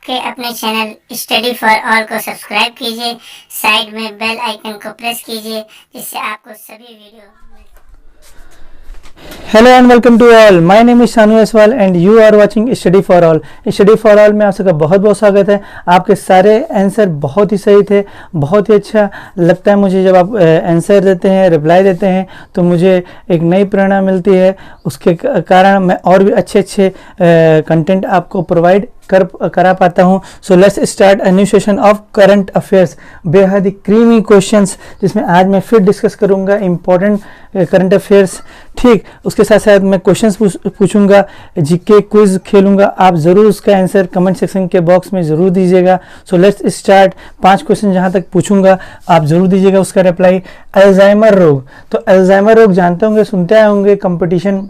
के अपने channel study for all को सब्सक्राइब कीजिए, साइड में बेल आइकन को प्रेस कीजिए जिससे आपको सभी video. Hello and welcome to all, my name is Shanu Aswal and you are watching study for all. Study for all में आप सबका बहुत बहुत स्वागत है। आपके सारे आंसर बहुत ही सही थे, बहुत ही अच्छा लगता है मुझे जब आप आंसर देते हैं, रिप्लाई देते हैं तो मुझे एक नई प्रेरणा मिलती है। उसके कारण मैं और भी अच्छे कंटेंट आपको प्रोवाइड करा पाता हूँ। So let's start a new session of current affairs, बेहद ही क्रीमी क्वेश्चंस जिसमें आज मैं फिर डिस्कस करूँगा इम्पोर्टेंट करंट अफेयर्स। ठीक, उसके साथ साथ मैं क्वेश्चंस पूछूंगा, जीके क्विज खेलूंगा। आप ज़रूर उसका आंसर कमेंट सेक्शन के बॉक्स में ज़रूर दीजिएगा। So let's start. 5 क्वेश्चन जहाँ तक पूछूंगा आप ज़रूर दीजिएगा उसका रिप्लाई। अल्जाइमर रोग, तो अल्जाइमर रोग जानते होंगे, सुनते आए होंगे, कंपटीशन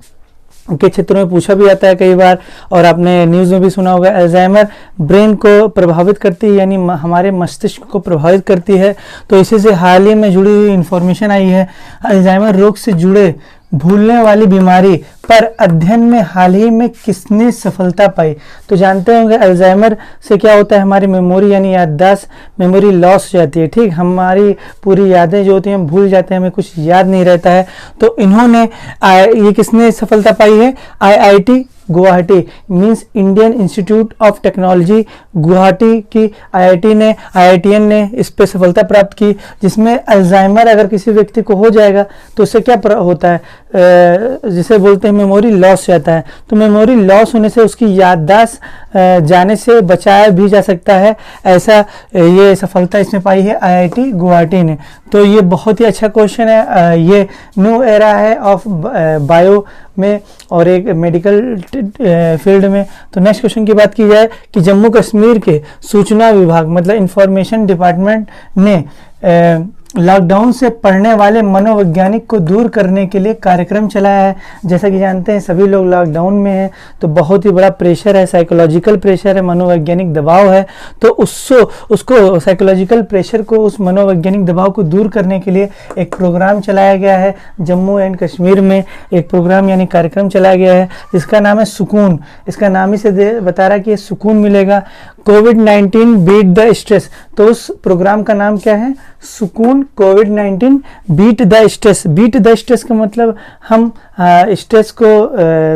के क्षेत्र में पूछा भी जाता है कई बार और आपने न्यूज़ में भी सुना होगा। अल्जाइमर ब्रेन को प्रभावित करती है, यानी हमारे मस्तिष्क को प्रभावित करती है। तो इसी से हाल ही में जुड़ी हुई इंफॉर्मेशन आई है। अल्जाइमर रोग से जुड़े भूलने वाली बीमारी पर अध्ययन में हाल ही में किसने सफलता पाई? तो जानते होंगे अल्जाइमर से क्या होता है, हमारी मेमोरी यानी याददाश्त, मेमोरी लॉस हो जाती है। ठीक, हमारी पूरी यादें जो होती हैं हम भूल जाते हैं, हमें कुछ याद नहीं रहता है। तो इन्होंने ये किसने सफलता पाई है? IIT Guwahati means Indian institute of technology Guwahati की IITian ने इस पे सफलता प्राप्त की, जिसमें अल्जाइमर अगर किसी व्यक्ति को हो जाएगा तो उससे क्या होता है, जिसे बोलते हैं मेमोरी लॉस जाता है। तो मेमोरी लॉस होने से उसकी याददाश्त जाने से बचाया भी जा सकता है। ऐसा ये सफलता इसमें पाई है IIT गुवाहाटी ने। तो ये बहुत ही अच्छा क्वेश्चन है। ये न्यू एरा है ऑफ बायो में और एक मेडिकल फील्ड में। तो नेक्स्ट क्वेश्चन की बात की जाए कि जम्मू कश्मीर के सूचना विभाग मतलब इंफॉर्मेशन डिपार्टमेंट ने लॉकडाउन से पढ़ने वाले मनोवैज्ञानिक को दूर करने के लिए कार्यक्रम चलाया है। जैसा कि जानते हैं सभी लोग लॉकडाउन में हैं, तो बहुत ही बड़ा प्रेशर है, साइकोलॉजिकल प्रेशर है, मनोवैज्ञानिक दबाव है। तो उसको साइकोलॉजिकल प्रेशर को, उस मनोवैज्ञानिक दबाव को दूर करने के लिए एक प्रोग्राम चलाया गया है। जम्मू एंड कश्मीर में एक प्रोग्राम यानी कार्यक्रम चलाया गया है जिसका नाम है सुकून। इसका नाम ही से बता रहा है कि सुकून मिलेगा। कोविड-19 बीट द स्ट्रेस, तो उस प्रोग्राम का नाम क्या है? सुकून कोविड-19 beat the stress. Beat the stress का मतलब हम स्ट्रेस को,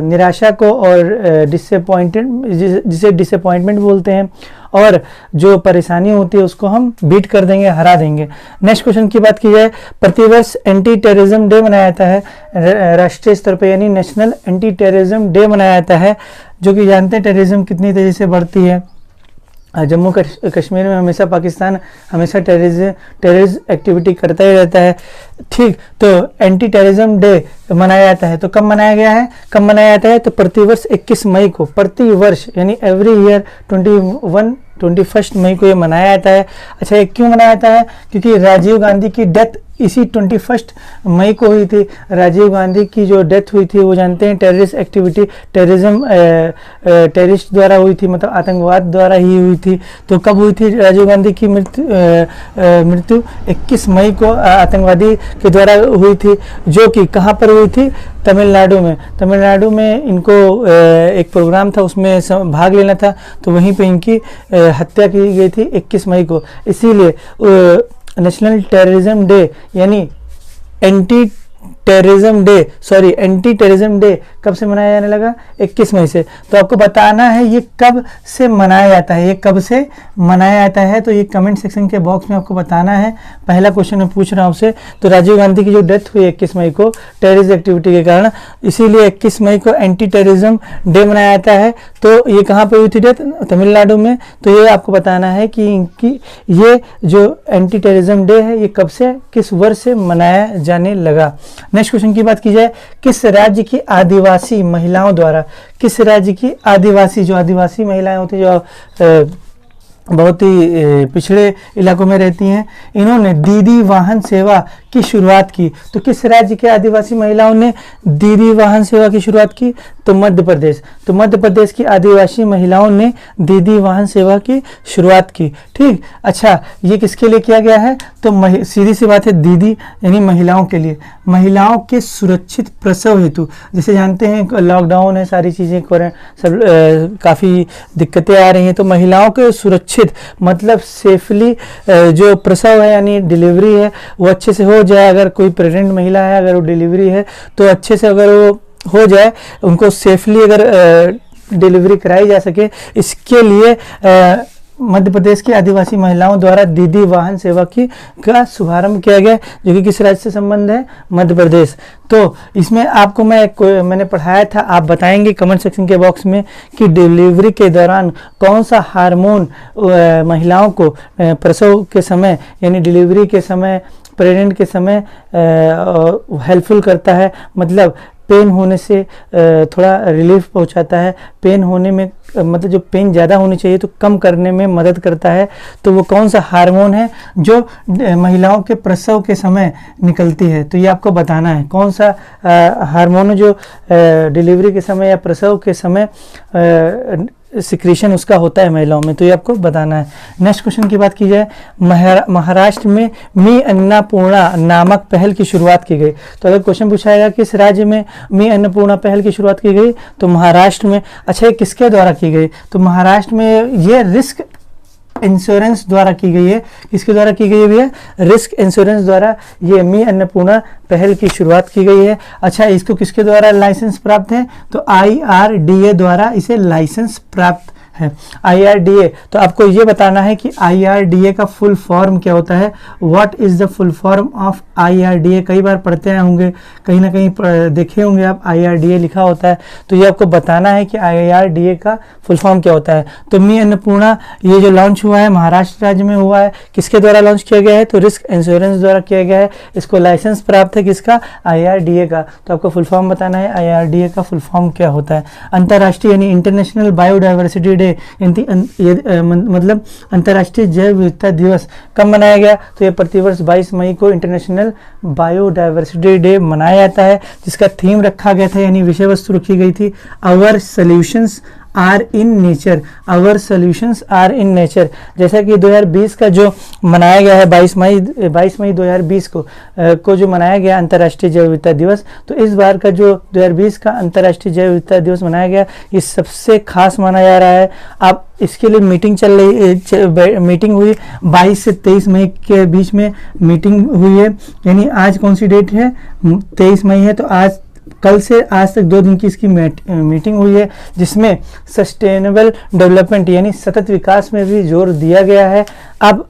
निराशा को और जिसे डिसअपॉइंटमेंट बोलते हैं, और जो परेशानी होती है उसको हम बीट कर देंगे, हरा देंगे। नेक्स्ट क्वेश्चन की बात की जाए, प्रतिवर्ष एंटी टेररिज्म डे मनाया जाता है राष्ट्रीय स्तर पर, यानी नेशनल एंटी टेररिज्म डे मनाया जाता है। जो कि जानते हैं टेररिज्म कितनी तेजी से बढ़ती है। जम्मू कश्मीर में हमेशा पाकिस्तान हमेशा टेररिस्ट एक्टिविटी करता ही रहता है। ठीक, तो एंटी टेररिज्म डे मनाया जाता है। तो कब मनाया गया है, कब मनाया जाता है? तो प्रतिवर्ष 21 मई को, प्रतिवर्ष यानी एवरी ईयर 21 मई को ये मनाया जाता है। अच्छा, ये क्यों मनाया जाता है? क्योंकि राजीव गांधी की डेथ इसी 21 मई को हुई थी। राजीव गांधी की जो डेथ हुई थी वो जानते हैं टेररिस्ट एक्टिविटी, टेररिस्ट द्वारा हुई थी, मतलब आतंकवाद द्वारा ही हुई थी। तो कब हुई थी राजीव गांधी की मृत्यु? 21 मई को आतंकवादी के द्वारा हुई थी, जो कि कहाँ पर हुई थी? तमिलनाडु में। तमिलनाडु में इनको एक प्रोग्राम था, उसमें भाग लेना था, तो वहीं पे इनकी हत्या की गई थी 21 मई को। इसीलिए नेशनल टेररिज्म डे यानी एंटी टेररिज्म डे कब से मनाया जाने लगा? 21 मई से। तो आपको बताना है ये कब से मनाया जाता है, ये कब से मनाया जाता है, तो ये कमेंट सेक्शन के बॉक्स में आपको बताना है। पहला क्वेश्चन मैं पूछ रहा हूँ आपसे। तो राजीव गांधी की जो डेथ हुई 21 मई को टेररिस्ट एक्टिविटी के कारण, इसीलिए 21 मई को एंटी टेररिज्म डे मनाया जाता है। तो ये कहाँ पर हुई थी डेथ? तमिलनाडु में। तो ये आपको बताना है कि ये जो एंटी टेररिज्म डे है ये कब से, किस वर्ष से मनाया जाने लगा। नेक्स्ट क्वेश्चन की बात की जाए, किस राज्य की आदिवासी महिलाओं द्वारा, किस राज्य की आदिवासी, जो आदिवासी महिलाएं होती हैं, जो बहुत ही पिछड़े इलाकों में रहती हैं, इन्होंने दीदी वाहन सेवा की शुरुआत की। तो किस राज्य के आदिवासी महिलाओं ने दीदी वाहन सेवा की शुरुआत की? तो मध्य प्रदेश। तो मध्य प्रदेश की आदिवासी महिलाओं ने दीदी वाहन सेवा की शुरुआत की। ठीक, अच्छा, ये किसके लिए किया गया है? तो सीधी सी बात है, दीदी यानी महिलाओं के लिए, महिलाओं के सुरक्षित प्रसव हेतु। जैसे जानते हैं लॉकडाउन है, सारी चीज़ें सब काफ़ी दिक्कतें आ रही हैं, तो महिलाओं के सुरक्षित मतलब सेफली जो प्रसव है यानी डिलीवरी है वो अच्छे से हो जाए। अगर कोई प्रेग्नेंट महिला है, अगर वो डिलीवरी है तो अच्छे से अगर वो हो जाए, उनको सेफली अगर डिलीवरी कराई जा सके, इसके लिए मध्य प्रदेश की आदिवासी महिलाओं द्वारा दीदी वाहन सेवा का शुभारंभ किया गया, जो कि किस राज्य से संबंध है? मध्य प्रदेश। तो इसमें आपको मैंने पढ़ाया था, आप बताएंगे कमेंट सेक्शन के बॉक्स में कि डिलीवरी के दौरान कौन सा हार्मोन महिलाओं को प्रसव के समय यानी डिलीवरी के समय, प्रेग्नेंट के समय हेल्पफुल करता है, मतलब पेन होने से थोड़ा रिलीफ पहुंचाता है, पेन होने में मतलब जो पेन ज़्यादा होनी चाहिए तो कम करने में मदद करता है। तो वो कौन सा हार्मोन है जो महिलाओं के प्रसव के समय निकलती है? तो ये आपको बताना है कौन सा हार्मोन जो डिलीवरी के समय या प्रसव के समय सिक्रीशन उसका होता है महिलाओं में, तो ये आपको बताना है। नेक्स्ट क्वेश्चन की बात की जाए, महाराष्ट्र में मी अन्नपूर्णा नामक पहल की शुरुआत की गई। तो अगर क्वेश्चन पूछाएगा किस राज्य में मी अन्नपूर्णा पहल की शुरुआत की गई, तो महाराष्ट्र में। अच्छा, ये किसके द्वारा की गई? तो महाराष्ट्र में ये रिस्क इंश्योरेंस द्वारा की गई है। किसके द्वारा की गई है भैया? रिस्क इंश्योरेंस द्वारा ये मी अन्नपूर्णा पहल की शुरुआत की गई है। अच्छा, इसको किसके द्वारा लाइसेंस प्राप्त है? तो IRDA द्वारा इसे लाइसेंस प्राप्त है। IRDA, तो आपको ये बताना है कि IRDA का फुल फॉर्म क्या होता है। What is the full form of IRDA? कई बार पढ़ते हैं होंगे, कहीं ना कहीं देखे होंगे आप, IRDA लिखा होता है, तो ये आपको बताना है कि IRDA का फुल फॉर्म क्या होता है। तो मी अन्नपूर्णा ये जो लॉन्च हुआ है महाराष्ट्र राज्य में हुआ है, किसके द्वारा लॉन्च किया गया है? तो रिस्क इंश्योरेंस द्वारा किया गया है। इसको लाइसेंस प्राप्त है किसका? IRDA का। तो आपको फुल फॉर्म बताना है IRDA का फुल फॉर्म क्या होता है। अंतर्राष्ट्रीय यानी इंटरनेशनल बायोडाइवर्सिटी डे, मतलब अंतर्राष्ट्रीय जैव विविधता दिवस कब मनाया गया? तो ये प्रतिवर्ष 22 मई को इंटरनेशनल बायोडाइवर्सिटी डे मनाया जाता है, जिसका थीम रखा गया था यानी विषय वस्तु रखी गई थी our solutions are in nature. Our solutions are in nature. जैसा कि 2020 का जो मनाया गया है 22 मई 2020 को जो मनाया गया अंतर्राष्ट्रीय जैव विविधता दिवस, तो इस बार का जो 2020 का अंतर्राष्ट्रीय जैव विविधता दिवस मनाया गया, ये सबसे खास माना जा रहा है। अब इसके लिए मीटिंग हुई 22 से 23 मई के बीच में मीटिंग हुई है, यानी आज कौन सी डेट है? 23 मई है। तो आज कल से आज तक 2 दिन की इसकी मीटिंग हुई है, जिसमें सस्टेनेबल डेवलपमेंट यानी सतत विकास में भी जोर दिया गया है। अब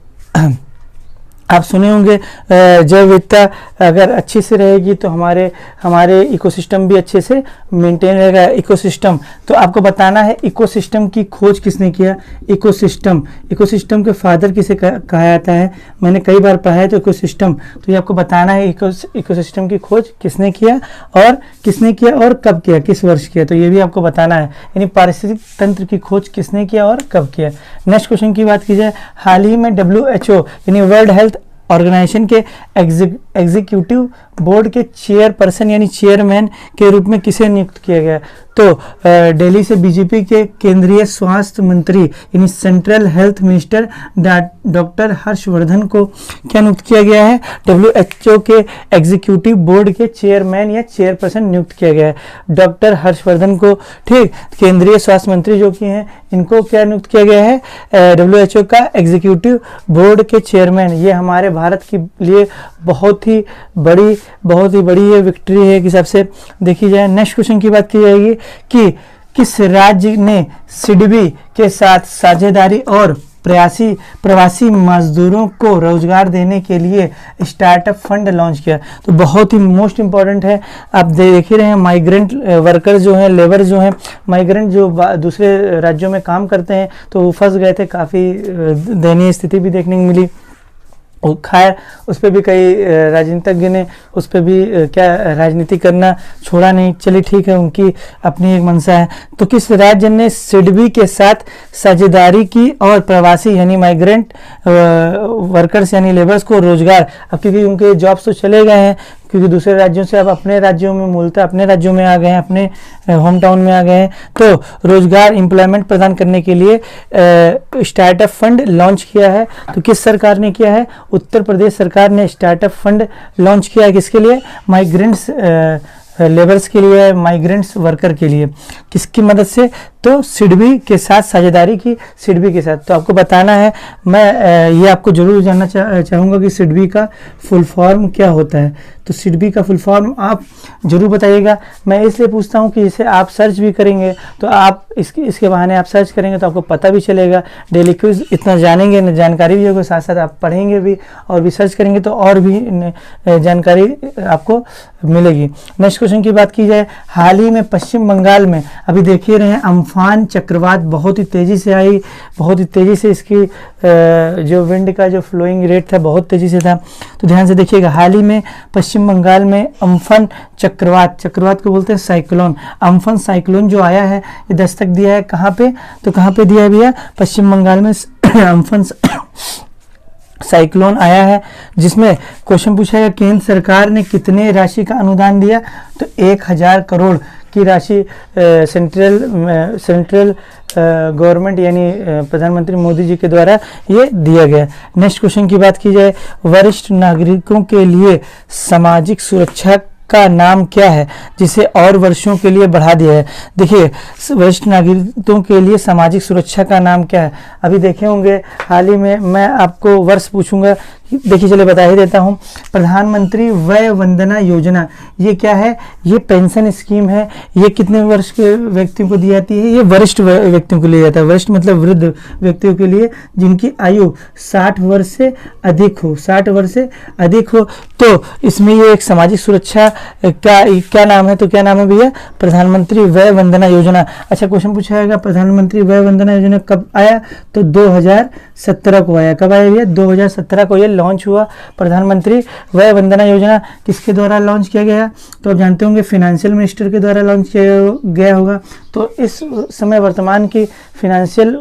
आप सुने होंगे जैव विविधता अगर अच्छी से रहेगी तो हमारे इकोसिस्टम भी अच्छे से मेंटेन रहेगा। इकोसिस्टम, तो आपको बताना है इकोसिस्टम की खोज किसने किया? इकोसिस्टम के फादर किसे कहा जाता है? मैंने कई बार पढ़ा है तो इकोसिस्टम, तो ये आपको बताना है इकोसिस्टम की खोज किसने किया और कब किया, किस वर्ष किया, तो ये भी आपको बताना है। यानी पारिस्थितिक तंत्र की खोज किसने किया और कब किया। नेक्स्ट क्वेश्चन की बात की जाए, हाल ही में WHO यानी वर्ल्ड हेल्थ ऑर्गेनाइजेशन के एग्जीक्यूटिव बोर्ड के चेयरपर्सन यानी चेयरमैन के रूप में किसे नियुक्त किया गया? तो दिल्ली से बीजेपी के केंद्रीय स्वास्थ्य मंत्री यानी central health minister doctor Harshvardhan को क्या नियुक्त किया गया है? WHO के एग्जीक्यूटिव बोर्ड के चेयरमैन या चेयरपर्सन नियुक्त किया गया है डॉक्टर हर्षवर्धन को। ठीक, केंद्रीय स्वास्थ्य मंत्री जो कि हैं, इनको क्या नियुक्त किया गया है? WHO का एग्जीक्यूटिव बोर्ड के चेयरमैन। ये हमारे भारत के लिए बहुत ही बड़ी ये विक्ट्री है कि हिसाब से देखी जाए। नेक्स्ट क्वेश्चन की बात की जाएगी कि किस राज्य ने सिडबी के साथ साझेदारी और प्रवासी मजदूरों को रोजगार देने के लिए स्टार्टअप फंड लॉन्च किया? तो बहुत ही मोस्ट इंपॉर्टेंट है। आप देख ही रहे हैं माइग्रेंट वर्कर जो हैं, लेबर जो हैं, माइग्रेंट जो दूसरे राज्यों में काम करते हैं, तो वो फंस गए थे, काफ़ी दयनीय स्थिति भी देखने को मिली। खैर उस पर भी कई राजनीतिज्ञ ने उस पर भी क्या राजनीति करना छोड़ा नहीं। चलिए ठीक है, उनकी अपनी एक मंशा है। तो किस राज्य ने सिडबी के साथ साझेदारी की और प्रवासी यानी माइग्रेंट वर्कर्स यानी लेबर्स को रोजगार, अब क्योंकि उनके जॉब्स तो चले गए हैं क्योंकि दूसरे राज्यों से अब अपने राज्यों में मूलतः अपने राज्यों में आ गए हैं, अपने होम टाउन में आ गए हैं, तो रोजगार एम्प्लॉयमेंट प्रदान करने के लिए स्टार्टअप फंड लॉन्च किया है। तो किस सरकार ने किया है? उत्तर प्रदेश सरकार ने स्टार्टअप फंड लॉन्च किया है। किसके लिए? माइग्रेंट्स लेबर्स के लिए, माइग्रेंट्स वर्कर के लिए। किसकी मदद से? तो सिडबी के साथ साझेदारी की, सिडबी के साथ। तो आपको बताना है, मैं ये आपको जरूर जानना चाहूँगा कि सिडबी का फुल फॉर्म क्या होता है। तो सिडबी का फुल फॉर्म आप जरूर बताइएगा। मैं इसलिए पूछता हूँ कि इसे आप सर्च भी करेंगे तो आप इसके बहाने आप सर्च करेंगे तो आपको पता भी चलेगा। डेली क्विज इतना जानेंगे, जानकारी भी होगी, साथ साथ आप पढ़ेंगे भी और भी सर्च करेंगे तो और भी जानकारी आपको मिलेगी। नेक्स्ट क्वेश्चन की बात की जाए, हाल ही में पश्चिम बंगाल में अभी देखिए रहे हैं अम्फान चक्रवात बहुत ही तेजी से आई, बहुत ही तेजी से इसकी जो विंड का जो फ्लोइंग रेट था बहुत तेजी से था। तो ध्यान से देखिएगा, हाल ही में पश्चिम बंगाल में अम्फन चक्रवात, चक्रवात को बोलते हैं साइक्लोन, अम्फन साइक्लोन जो आया है ये दस्तक दिया है कहाँ पे? तो कहाँ पे दिया है भैया? पश्चिम बंगाल में अम्फन साइक्लोन आया है, जिसमें क्वेश्चन पूछा है केंद्र सरकार ने कितने राशि का अनुदान दिया? तो 1000 करोड़ की राशि सेंट्रल गवर्नमेंट यानी प्रधानमंत्री मोदी जी के द्वारा ये दिया गया। नेक्स्ट क्वेश्चन की बात की जाए, वरिष्ठ नागरिकों के लिए सामाजिक सुरक्षा का नाम क्या है जिसे और वर्षों के लिए बढ़ा दिया है? देखिए, वरिष्ठ नागरिकों के लिए सामाजिक सुरक्षा का नाम क्या है? अभी देखे होंगे हाल ही में, मैं आपको वर्ष पूछूंगा, देखिए चले बता ही देता हूँ। प्रधानमंत्री वय वंदना योजना, ये क्या है? ये पेंशन स्कीम है। ये कितने वर्ष के व्यक्तियों को दी जाती है? ये वरिष्ठ व्यक्तियों को लिया जाता है। वरिष्ठ मतलब वृद्ध व्यक्तियों के लिए जिनकी आयु 60 वर्ष से अधिक हो, 60 वर्ष से अधिक हो। तो इसमें ये एक सामाजिक सुरक्षा क्या नाम है? तो क्या नाम है भैया? प्रधानमंत्री वय वंदना योजना। अच्छा, क्वेश्चन पूछा जाएगा प्रधानमंत्री वय वंदना योजना कब आया? तो 2017 को आया। कब आया भैया? 2017 को ये लॉन्च हुआ। प्रधानमंत्री वय वंदना योजना किसके द्वारा लॉन्च किया गया? तो आप जानते होंगे फाइनेंशियल मिनिस्टर के द्वारा लॉन्च किया गया होगा। तो इस समय वर्तमान की फाइनेंशियल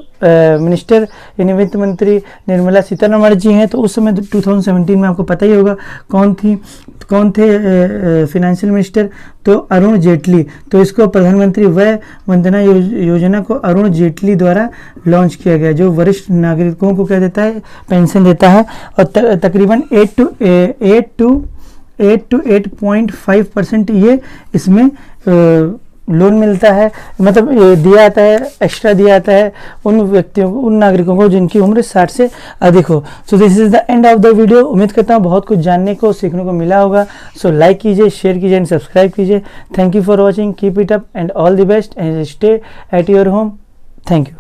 मिनिस्टर यानी वित्त मंत्री निर्मला सीतारमण जी हैं। तो उस समय 2017 में आपको पता ही होगा कौन थे फाइनेंशियल मिनिस्टर? तो अरुण जेटली। तो इसको प्रधानमंत्री वय वंदना योजना को अरुण जेटली द्वारा लॉन्च किया गया, जो वरिष्ठ नागरिकों को क्या देता है? पेंशन देता है। और तकरीबन 8 to 8.5% ये इसमें लोन मिलता है, मतलब दिया जाता है, एक्स्ट्रा दिया जाता है उन व्यक्तियों को, उन नागरिकों को जिनकी उम्र 60 से अधिक हो। So this is the end of the video. उम्मीद करता हूँ बहुत कुछ जानने को, सीखने को मिला होगा। सो लाइक कीजिए, शेयर कीजिए एंड सब्सक्राइब कीजिए। Thank you for watching, keep it up and all the best and stay at your home. Thank you.